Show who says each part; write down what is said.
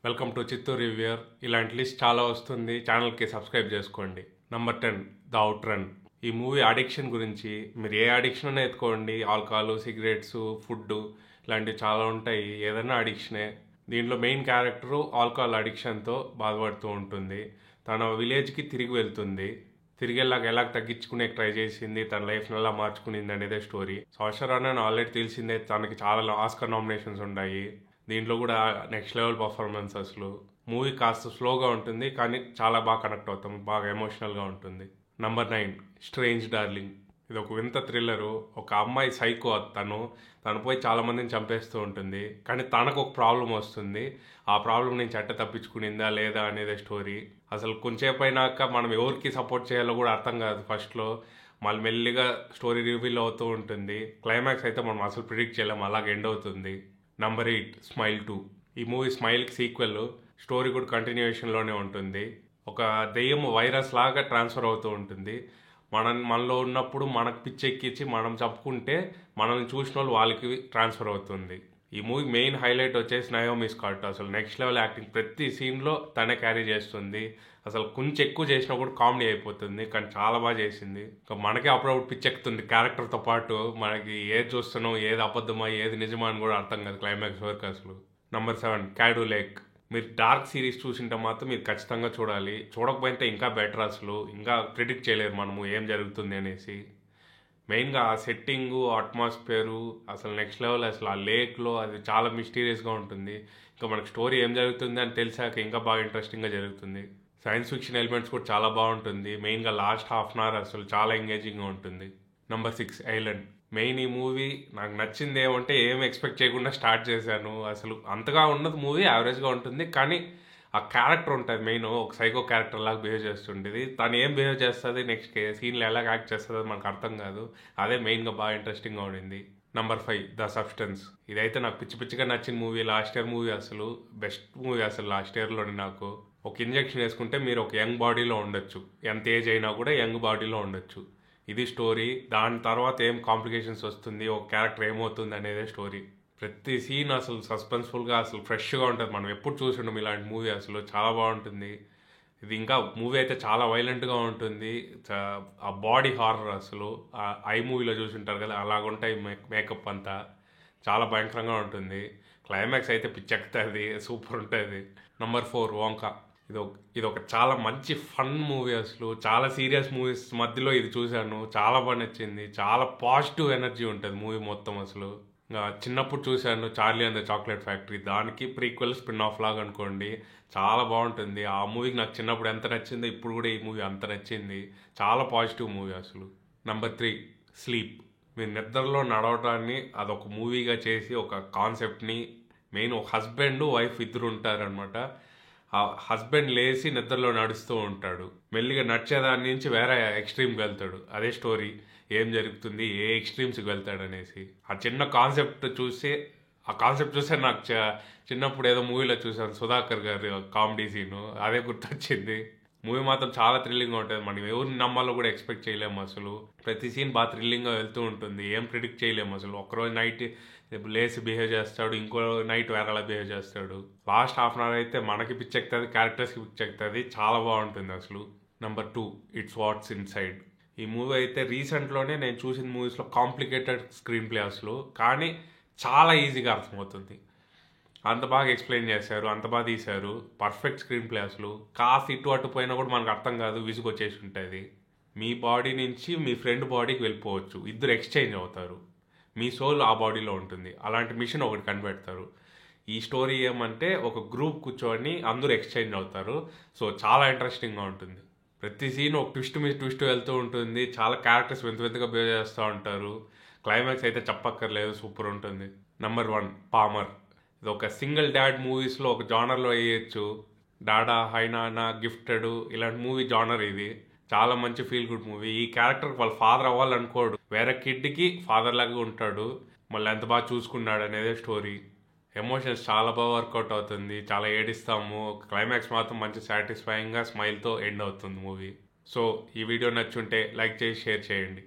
Speaker 1: Welcome to Chittoor reviewer. ఇలాంటి list చాలా వస్తుంది, ఛానల్కి సబ్స్క్రైబ్ చేసుకోండి. Number 10 the out run. ఈ మూవీ అడిక్షన్ గురించి. మీరు ఏ అడిక్షన్ అయినా ఎత్తుకోండి, ఆల్కహాల్, సిగరెట్స్, ఫుడ్ ఇలాంటివి చాలా ఉంటాయి. ఏదైనా అడిక్షనే. దీంట్లో మెయిన్ క్యారెక్టరు ఆల్కహాల్ అడిక్షన్తో బాధపడుతూ ఉంటుంది. తన విలేజ్కి తిరిగి వెళ్తుంది. తిరిగి వెళ్ళాక ఎలా తగ్గించుకునే ట్రై చేసింది, తన లైఫ్ని ఎలా మార్చుకునింది అనేదే స్టోరీ. సాషా రానన్ ఆల్రెడీ తెలిసిందే, తనకి చాలా ఆస్కర్ నామినేషన్స్ ఉన్నాయి. దీంట్లో కూడా నెక్స్ట్ లెవెల్ పర్ఫార్మెన్స్. అసలు మూవీ కాస్త స్లోగా ఉంటుంది, కానీ చాలా బాగా కనెక్ట్ అవుతాం, బాగా ఎమోషనల్గా ఉంటుంది. Number 9 strange darling. ఇది ఒక వింత థ్రిల్లరు. ఒక అమ్మాయి సైకో. తను పోయి చాలా మందిని చంపేస్తూ ఉంటుంది, కానీ తనకు ఒక ప్రాబ్లం వస్తుంది. ఆ ప్రాబ్లం నుంచి ఎట్ట తప్పించుకునిందా లేదా అనేదే స్టోరీ. అసలు కొంచెంసేపు అయినాక మనం ఎవరికి సపోర్ట్ చేయాలో కూడా అర్థం కాదు ఫస్ట్లో. మళ్ళీ మెల్లిగా స్టోరీ రివీల్ అవుతూ ఉంటుంది. క్లైమాక్స్ అయితే మనం అసలు ప్రిడిక్ట్ చేయలేము, అలాగే ఎండ్ అవుతుంది. Number 8 smile 2. ఈ మూవీ స్మైల్కి సీక్వెల్. స్టోరీ కూడా కంటిన్యూషన్లోనే ఉంటుంది. ఒక దెయ్యం వైరస్ లాగా ట్రాన్స్ఫర్ అవుతూ ఉంటుంది. మనలో ఉన్నప్పుడు మనకు పిచ్చెక్కించి మనం చెప్పుకుంటే మనల్ని చూసిన వాళ్ళకి ట్రాన్స్ఫర్ అవుతుంది. ఈ మూవీ మెయిన్ హైలైట్ వచ్చేసి నయోమి స్కాట్. అసలు నెక్స్ట్ లెవెల్ యాక్టింగ్. ప్రతి సీన్లో తనే క్యారీ చేస్తుంది. అసలు కొంచెం ఎక్కువ చేసినా కూడా కామెడీ అయిపోతుంది, కానీ చాలా బాగా చేసింది. ఇంకా మనకే అప్పుడప్పుడు పిచ్చెక్కుతుంది క్యారెక్టర్తో పాటు. మనకి ఏది చూస్తున్నాం, ఏది అబద్ధమా, ఏది నిజమా అని కూడా అర్థం కాదు క్లైమాక్స్ వరకు అసలు. Number 7 Caddo Lake. మీరు డార్క్ సిరీస్ చూసింటే మాత్రం మీరు ఖచ్చితంగా చూడాలి. చూడకపోతే ఇంకా బెటర్. అసలు ఇంకా ప్రిడిక్ట్ చేయలేరు మనము ఏం జరుగుతుంది అనేసి. మెయిన్గా ఆ సెట్టింగు, అట్మాస్ఫియరు అసలు నెక్స్ట్ లెవెల్. అసలు ఆ లేక్లో అది చాలా మిస్టీరియస్గా ఉంటుంది. ఇంకా మనకు స్టోరీ ఏం జరుగుతుంది అని తెలిసాక ఇంకా బాగా ఇంట్రెస్టింగ్గా జరుగుతుంది. సైన్స్ ఫిక్షన్ ఎలిమెంట్స్ కూడా చాలా బాగుంటుంది. మెయిన్గా లాస్ట్ హాఫ్ అన్ అవర్ అసలు చాలా ఎంగేజింగ్గా ఉంటుంది. Number 6 island. మెయిన్ ఈ మూవీ నాకు నచ్చింది ఏమంటే ఏం ఎక్స్పెక్ట్ చేయకుండా స్టార్ట్ చేశాను. అసలు అంతగా ఉన్నది మూవీ యావరేజ్గా ఉంటుంది, కానీ ఆ క్యారెక్టర్ ఉంటుంది మెయిన్. ఒక సైకో క్యారెక్టర్ లాగా బిహేవ్ చేస్తుండేది. తను ఏం బిహేవ్ చేస్తుంది, నెక్స్ట్ సీన్లో ఎలా యాక్ట్ చేస్తుందో మనకు అర్థం కాదు. అదే మెయిన్గా బాగా ఇంట్రెస్టింగ్గా ఉండింది. Number 5 the substance. ఇదైతే నాకు పిచ్చి పిచ్చిగా నచ్చిన మూవీ. లాస్ట్ ఇయర్ మూవీ అసలు బెస్ట్ మూవీ అసలు లాస్ట్ ఇయర్లోనే. నాకు ఒక ఇంజెక్షన్ వేసుకుంటే మీరు ఒక యంగ్ బాడీలో ఉండొచ్చు, ఎంత ఏజ్ అయినా కూడా యంగ్ బాడీలో ఉండొచ్చు. ఇది స్టోరీ. దాని తర్వాత ఏం కాంప్లికేషన్స్ వస్తుంది, ఒక క్యారెక్టర్ ఏమవుతుంది అనేదే స్టోరీ. ప్రతి సీన్ అసలు సస్పెన్స్ఫుల్గా అసలు ఫ్రెష్గా ఉంటుంది. మనం ఎప్పుడు చూసిండం ఇలాంటి మూవీ. అసలు చాలా బాగుంటుంది ఇది. ఇంకా మూవీ అయితే చాలా వైలెంట్గా ఉంటుంది. ఆ బాడీ హారర్ అసలు ఐ మూవీలో చూసింటారు కదా, అలాగుంటాయి మేకప్ అంతా. చాలా భయంకరంగా ఉంటుంది. క్లైమాక్స్ అయితే పిచ్చెక్కుతుంది, సూపర్ ఉంటుంది. నంబర్ 4 వాంకా. ఇది ఒక చాలా మంచి ఫన్ మూవీ. అసలు చాలా సీరియస్ మూవీస్ మధ్యలో ఇది చూశాను, చాలా బాగా నచ్చింది. చాలా పాజిటివ్ ఎనర్జీ ఉంటుంది మూవీ మొత్తం. అసలు చిన్నప్పుడు చూశాను Charlie and the chocolate factory, దానికి ప్రీక్వెల్ స్పిన్ ఆఫ్ లాగా అనుకోండి. చాలా బాగుంటుంది. ఆ మూవీకి నాకు చిన్నప్పుడు ఎంత నచ్చిందో ఇప్పుడు కూడా ఈ మూవీ అంత నచ్చింది. చాలా పాజిటివ్ మూవీ అసలు. Number 3 sleep. మీరు నిద్రలో నడవడాన్ని అదొక మూవీగా చేసి ఒక కాన్సెప్ట్ని, మెయిన్ ఒక హస్బెండ్ వైఫ్ ఇద్దరు ఉంటారనమాట. ఆ హస్బెండ్ లేచి నిద్రలో నడుస్తూ ఉంటాడు. మెల్లిగా నడిచేదాని నుంచి వేరే ఎక్స్ట్రీమ్కి వెళ్తాడు. అదే స్టోరీ. ఏం జరుగుతుంది, ఏ ఎక్స్ట్రీమ్స్కి వెళ్తాడు అనేసి. ఆ చిన్న కాన్సెప్ట్ చూసే నాకు చిన్నప్పుడు ఏదో మూవీలో చూసాను, సుధాకర్ గారి కామెడీ సీను, అదే గుర్తొచ్చింది. మూవీ మాత్రం చాలా థ్రిల్లింగ్గా ఉంటుంది. మనం ఎవరిని నమ్మాలో కూడా ఎక్స్పెక్ట్ చేయలేము అసలు. ప్రతి సీన్ బాగా థ్రిల్లింగ్గా వెళ్తూ ఉంటుంది. ఏం ప్రిడిక్ట్ చేయలేము అసలు. ఒకరోజు నైట్ లేసి బిహేవ్ చేస్తాడు, ఇంకో నైట్ వేరేలా బిహేవ్ చేస్తాడు. లాస్ట్ హాఫ్ అన్ అవర్ అయితే మనకి పిచ్చెక్కుతుంది, క్యారెక్టర్స్కి పిచ్చెక్కుతుంది. చాలా బాగుంటుంది అసలు. Number 2 it's what's inside. ఈ మూవీ అయితే రీసెంట్లోనే నేను చూసిన మూవీస్లో కాంప్లికేటెడ్ స్క్రీన్ ప్లే అసలు, కానీ చాలా ఈజీగా అర్థమవుతుంది. అంత బాగా ఎక్స్ప్లెయిన్ చేశారు, అంత బాగా తీశారు. పర్ఫెక్ట్ స్క్రీన్ ప్లే అసలు. కాస్త ఇటు అటు పోయినా కూడా మనకు అర్థం కాదు, విసుగు వచ్చేసి ఉంటుంది. మీ బాడీ నుంచి మీ ఫ్రెండ్ బాడీకి వెళ్ళిపోవచ్చు, ఇద్దరు ఎక్స్చేంజ్ అవుతారు. మీ సోల్ ఆ బాడీలో ఉంటుంది. అలాంటి మిషన్ ఒకటి కనిపెడతారు. ఈ స్టోరీ ఏమంటే ఒక గ్రూప్ కూర్చొని అందరూ ఎక్స్చేంజ్ అవుతారు. సో చాలా ఇంట్రెస్టింగ్గా ఉంటుంది. ప్రతి సీన్ ఒక ట్విస్ట్ మీద ట్విస్ట్ వెళ్తూ ఉంటుంది. చాలా క్యారెక్టర్స్ వింతగా బిహేవ్ చేస్తూ ఉంటారు. క్లైమాక్స్ అయితే చెప్పక్కర్లేదు, సూపర్ ఉంటుంది. Number 1 Palmer. ఇది ఒక సింగిల్ డాడ్ మూవీస్లో ఒక జానర్లో వేయచ్చు. డాడా, హైనానా, గిఫ్టెడ్ ఇలాంటి మూవీ జానర్ ఇది. చాలా మంచి ఫీల్ గుడ్ మూవీ. ఈ క్యారెక్టర్ వాళ్ళ ఫాదర్ అవ్వాలనుకోడు, వేరే కిడ్కి ఫాదర్ లాగా ఉంటాడు. మళ్ళీ ఎంత బాగా చూసుకున్నాడు అనేదే స్టోరీ. ఎమోషన్స్ చాలా బాగా వర్కౌట్ అవుతుంది. చాలా ఏడిస్తాము. క్లైమాక్స్ మాత్రం మంచి సాటిస్ఫైయింగ్గా స్మైల్తో ఎండ్ అవుతుంది మూవీ. సో ఈ వీడియో నచ్చుంటే లైక్ చేసి షేర్ చేయండి.